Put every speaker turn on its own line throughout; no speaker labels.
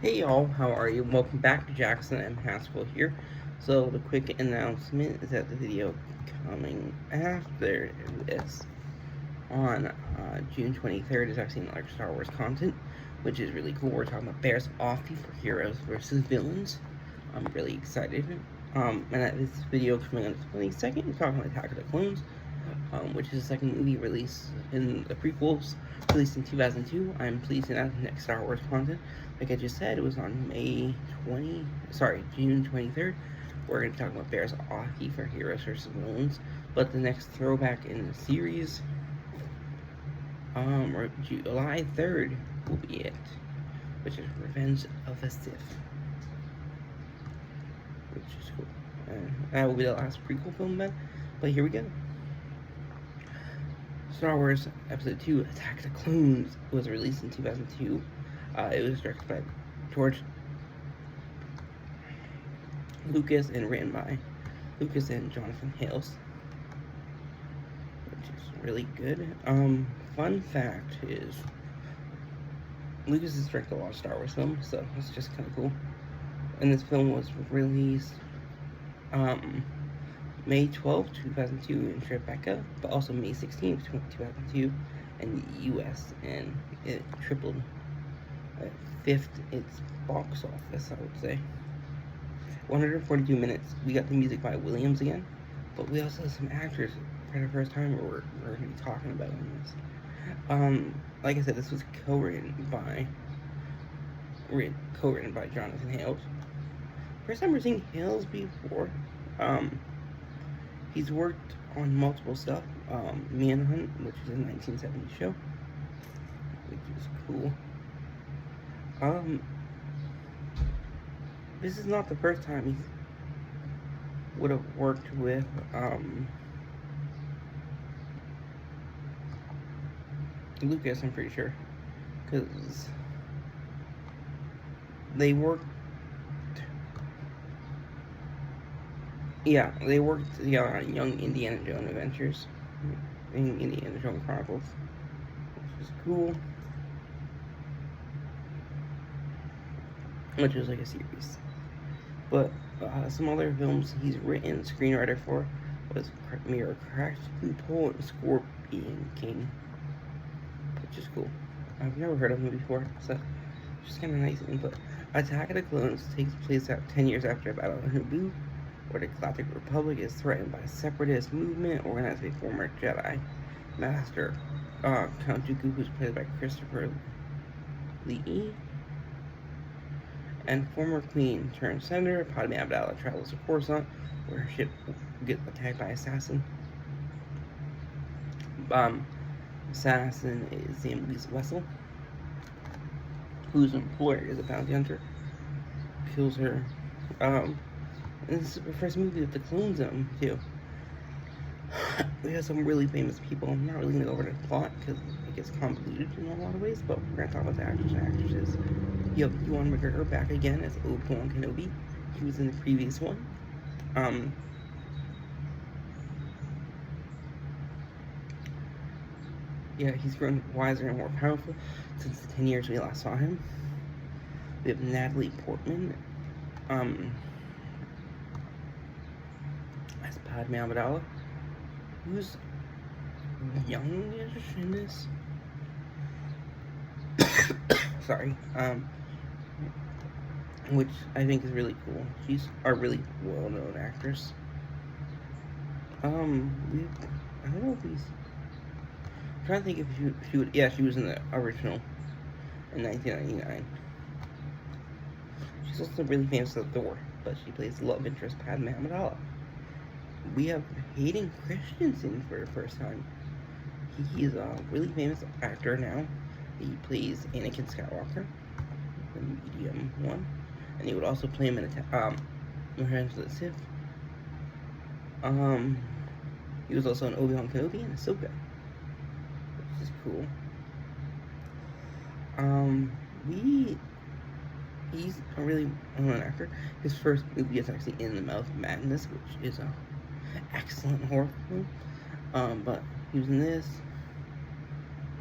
Hey y'all, how are you? Welcome back to Jackson and Haskell here. So the quick announcement is that the video coming after this on June 23rd is actually another Star Wars content, which is really cool. We're talking about Bears Offie for heroes versus villains. I'm really excited. And that this video coming on the 22nd, we're talking about Attack of the Clones, which is the second movie released in the prequels, released in 2002. I'm pleased to announce the next Star Wars content. Like I just said, it was on June 23rd. We're going to talk about Bears Offie for Heroes vs. Villains. But the next throwback in the series, or July 3rd, will be it, which is Revenge of the Sith, which is cool. That will be the last prequel film then. But here we go. Star Wars Episode 2 Attack of the Clones was released in 2002. It was directed by George Lucas and written by Lucas and Jonathan Hales, which is really good. Fun fact is Lucas has directed a lot of Star Wars films, so it's just kind of cool. And this film was released May 12, 2002 in Tribeca, but also May 16, 2002 in the US, and it tripled, fifth its box office, I would say. 142 minutes. We got the music by Williams again, but we also have some actors for the first time we're going to be talking about in this. Like I said, this was co-written by Jonathan Hales. First time we're seeing Hales before. He's worked on multiple stuff. Manhunt, which is a 1970s show, which is cool. This is not the first time he would have worked with Lucas, I'm pretty sure, because they worked together on Young Indiana Jones Adventures in Indiana Jones Chronicles, which is cool. Which is like a series. But some other films he's written, screenwriter for, was Mirror Crash, Loophole, and Scorpion King, which is cool. I've never heard of him before, so it's just kind of nice input. Attack of the Clones takes place 10 years after a battle in Naboo, where the Galactic Republic is threatened by a separatist movement organized by former Jedi Master Count Dooku, who's played by Christopher Lee, and former Queen turned Senator Padme Amidala travels to Coruscant, where her ship gets attacked by assassin. Assassin is named Lisa Wessel, whose employer is a bounty hunter. Kills her. And this is the first movie with the clones in them, too. We have some really famous people. I'm not really going to go over the plot because it gets convoluted in a lot of ways, but we're going to talk about the actors and actresses. You have Ewan McGregor back again as Obi-Wan Kenobi. He was in the previous one. Yeah, he's grown wiser and more powerful since the 10 years we last saw him. We have Natalie Portman as Padme Amidala, who's youngish in this. Sorry. Which I think is really cool. She's a really well-known actress. I don't know if I'm trying to think if she would. Yeah, she was in the original in 1999. She's also really famous as Thor, but she plays the love interest Padme Amidala. We have Hayden Christensen for the first time. He is a really famous actor now. He plays Anakin Skywalker, the medium one, and he would also play him in Revenge of the Sith. He was also in Obi-Wan Kenobi and Ahsoka, which is cool. He's a really well-known actor. His first movie is actually In the Mouth of Madness, which is a excellent horror film. But he was in this.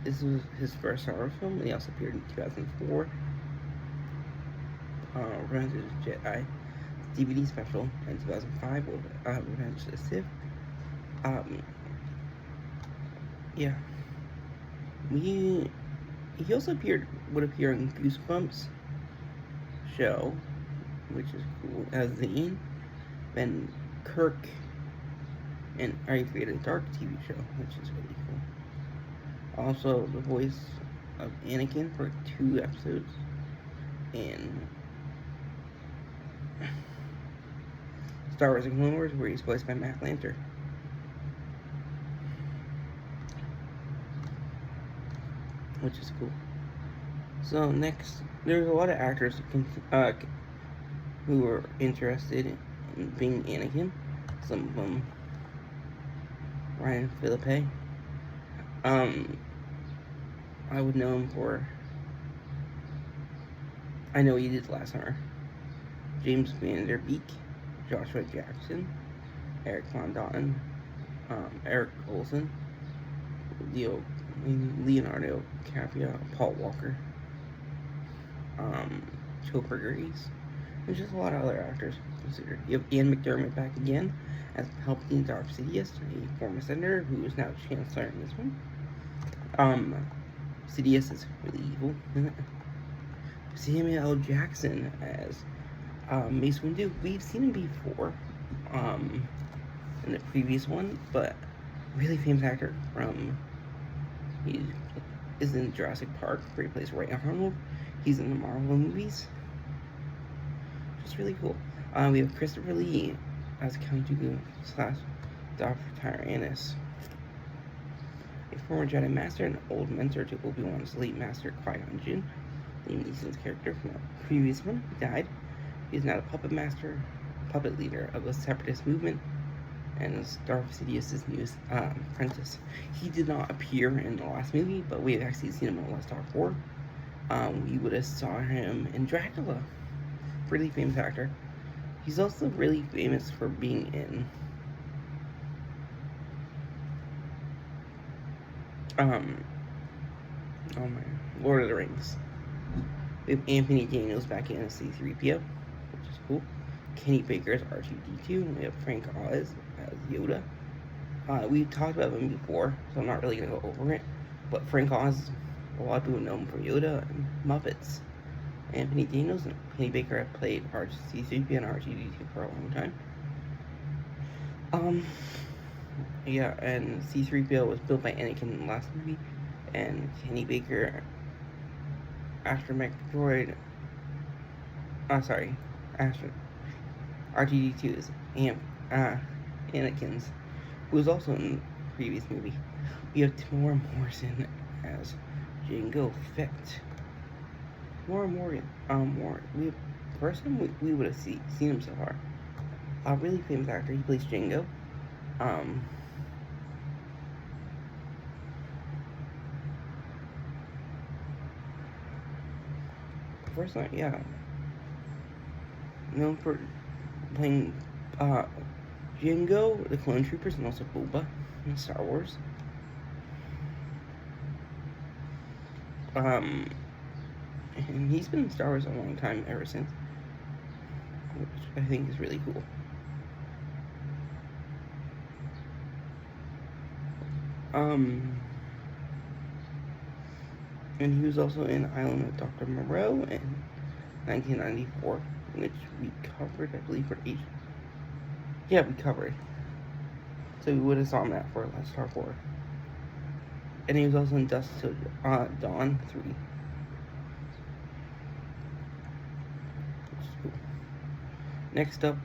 This was his first horror film, and he also appeared in 2004. Revenge of the Jedi DVD special in 2005 with Revenge of the Sith. Yeah. He also would appear in Goosebumps show, which is cool, as Zane. Then Kirk and Are created a Dark TV show, which is really cool. Also, the voice of Anakin for 2 episodes in Star Wars and Clone Wars, where he's voiced by Matt Lanter. Which is cool. So next, there's a lot of actors who are interested in being Anakin. Some of them, Ryan Philippe. I would know him for, I know he did last summer. James Van Der Beek, Joshua Jackson, Eric Von Dotten, Eric Olsen, Leonardo DiCaprio, Paul Walker, Chopper Grace. There's just a lot of other actors considered. You have Ian McDermott back again as Palpatine Darth Sidious, a former senator who is now Chancellor in this one. Sidious is really evil in it. Samuel L. Jackson as Mace Windu. We've seen him before in the previous one, but really famous actor from, he is in Jurassic Park, where he plays Ray Arnold. He's in the Marvel movies. Just really cool. We have Christopher Lee as Count Dooku / Dr. Tyrannus, a former Jedi Master and old mentor to Obi-Wan's late master Qui-Gon Jinn. Liam Neeson's character from the previous one died. He is now the puppet master, puppet leader of the Separatist movement, and is Darth Sidious's newest apprentice. He did not appear in the last movie, but we have actually seen him in the last Dark 4. We would have saw him in Dracula. Really famous actor. He's also really famous for being in Lord of the Rings. We have Anthony Daniels back in as C-3PO, which is cool. Kenny Baker as R2-D2. We have Frank Oz as Yoda. We talked about him before, so I'm not really going to go over it. But Frank Oz, a lot of people know him from Yoda and Muppets. Anthony Daniels and Kenny Baker have played C-3PO and R2-D2 for a long time. Yeah, and C-3PO was built by Anakin in the last movie, and Kenny Baker, R2-D2 is Anakin's, who was also in the previous movie. We have Tamora Morrison as Jango Fett. We would have seen him so far. A really famous actor. He plays Jango. First time, yeah. Known for playing Jango, the Clone Troopers, and also Boba in Star Wars. And he's been in Star Wars a long time, ever since, which I think is really cool. And he was also in Island of Dr. Moreau in 1994, which we covered, I believe, for Asia. Yeah, we covered. So we would have saw him that for Last Star 4. And he was also in Dusk Till Dawn 3. Which is cool. Next up,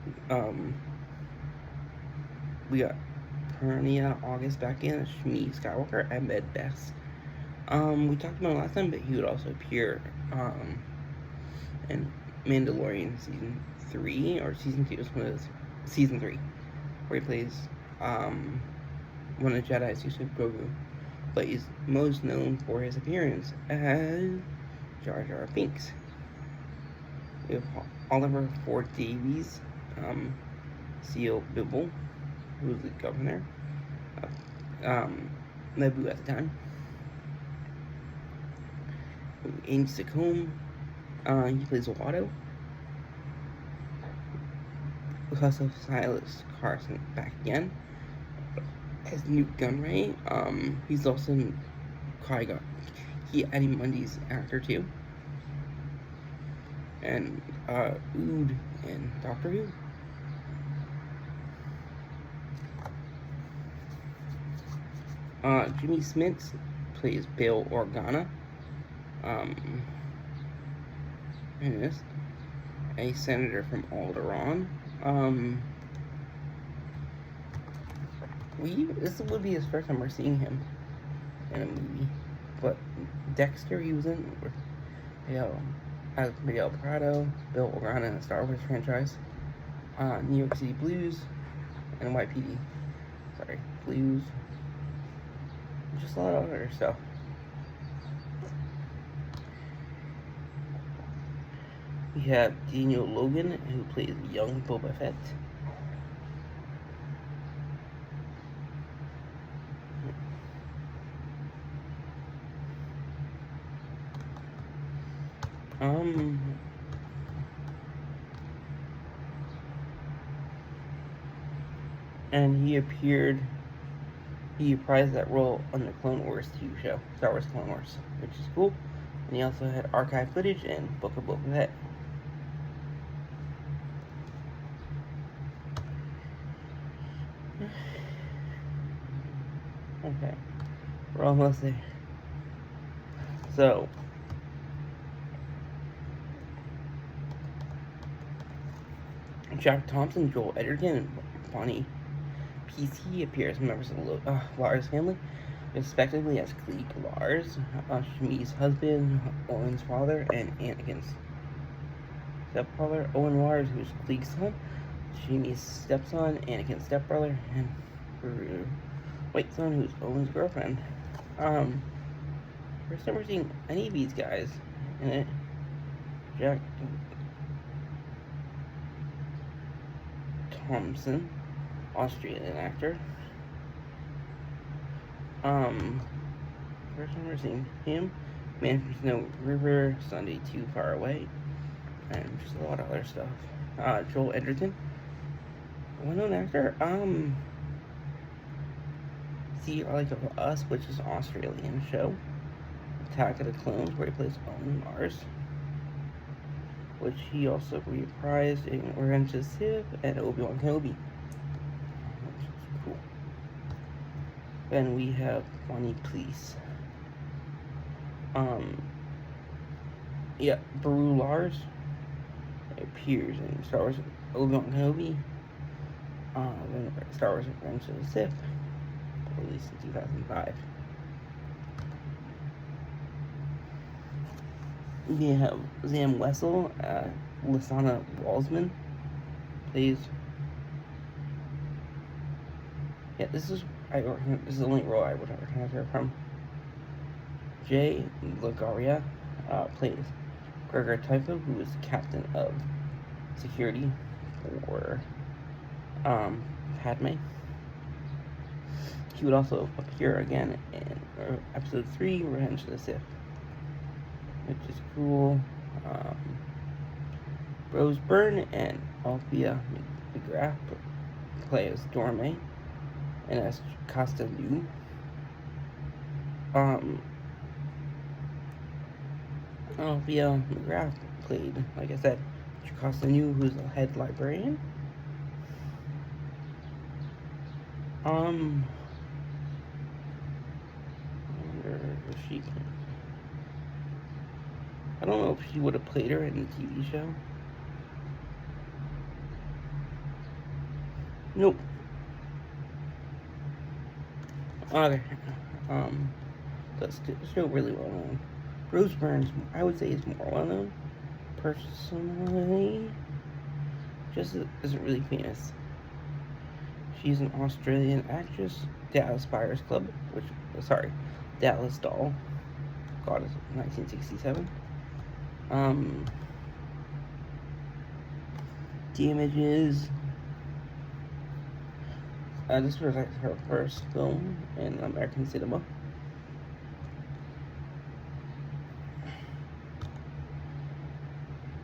we got Pernia August back in as Shmi Skywalker and Med Best. We talked about it last time, but he would also appear in Mandalorian Season 3, or Season 2, Season 3, where he plays one of the Jedi's Yusuf Grogu, but he's most known for his appearance as Jar Jar Binks. We have Oliver Ford Davies, Seal Bibble, who was the governor of Naboo at the time. Ames Secombe, he plays Watto. because of Silas Carson back again as Newt Gunray. He's also in Eddie Mundy's actor too, and Ood in Doctor Who. Jimmy Smits plays Bail Organa. In this, a senator from Alderaan. This would be his first time we're seeing him in a movie, but Dexter he was in, as Miguel Prado, Bill Organa in the Star Wars franchise, New York City Blues, and NYPD. Sorry, Blues. Just a lot of other stuff. We have Daniel Logan, who plays young Boba Fett. And he reprised that role on the Clone Wars TV show, Star Wars Clone Wars, which is cool. And he also had archive footage in Book of Boba Fett. Okay, we're almost there. So, Jack Thompson, Joel Edgerton, and Bonnie PC appear as members of the Lars family, respectively as Cliegg Lars, Shmi's husband, Owen's father, and Anakin's stepfather, Owen Lars, who's Cliegg's son, Shmi's stepson, Anakin's stepbrother, and White son, who's Owen's girlfriend. First time we're seeing any of these guys in it. Jack Thompson, Australian actor. First time we're seeing him. Man from Snow River, Sunday Too Far Away, and just a lot of other stuff. Joel Edgerton, well-known actor. See Like of Us, which is an Australian show. Attack of the Clones, where he plays Owen Lars, which he also reprised in Revenge of the Sith and Obi-Wan Kenobi, which is cool. Then we have Bonnie Please. Beru Lars appears in Star Wars Obi-Wan Kenobi, then Star Wars Revenge of the Sith, released in 2005. We have Zam Wessel, Lysana Walsman plays. This is the only role I would recognize her from. Jay Lagaria plays Gregor Typho, who is captain of security for Padme. He would also appear again in episode 3, Revenge of the Sith, which is cool. Rose Byrne and Althea McGrath play as Dorme and as Costa Nu. Althea McGrath played, like I said, Costa Nu, who's the head librarian. I wonder if she can. I don't know if she would have played her in the TV show. Nope. Okay. That's still really well known. Rose Byrne, I would say, is more well known. Personally, just isn't really famous. She's an Australian actress. Dallas Buyers Club, Dallas Doll. God, it's 1967. Damages. This was like her first film in American cinema.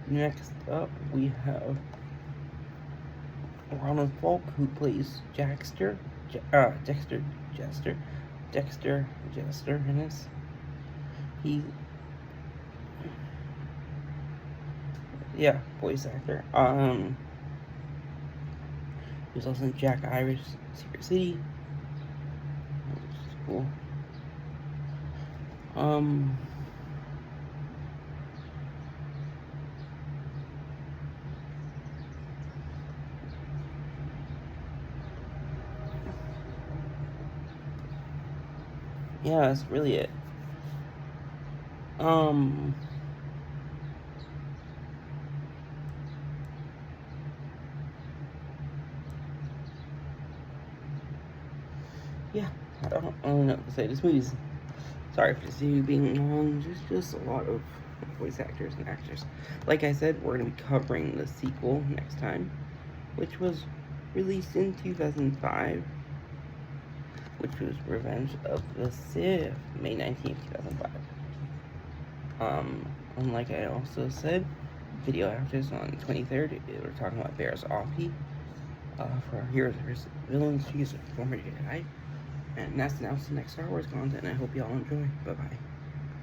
Next up, we have Ronald Falk, who plays Dexter in this. Voice actor. He was also in Jack Irish Secret City, which is cool. Yeah, that's really it. Yeah, I don't know what to say. This movie's, sorry for this video being long, just a lot of voice actors and actors. Like I said, we're going to be covering the sequel next time, which was released in 2005, which was Revenge of the Sith, May 19th, 2005. And like I also said, video after this on 23rd, we're talking about Barris Offee, for our Heroes vs. Villains. She's a former Jedi. And that's announced the next Star Wars content, and I hope y'all enjoy. Bye-bye.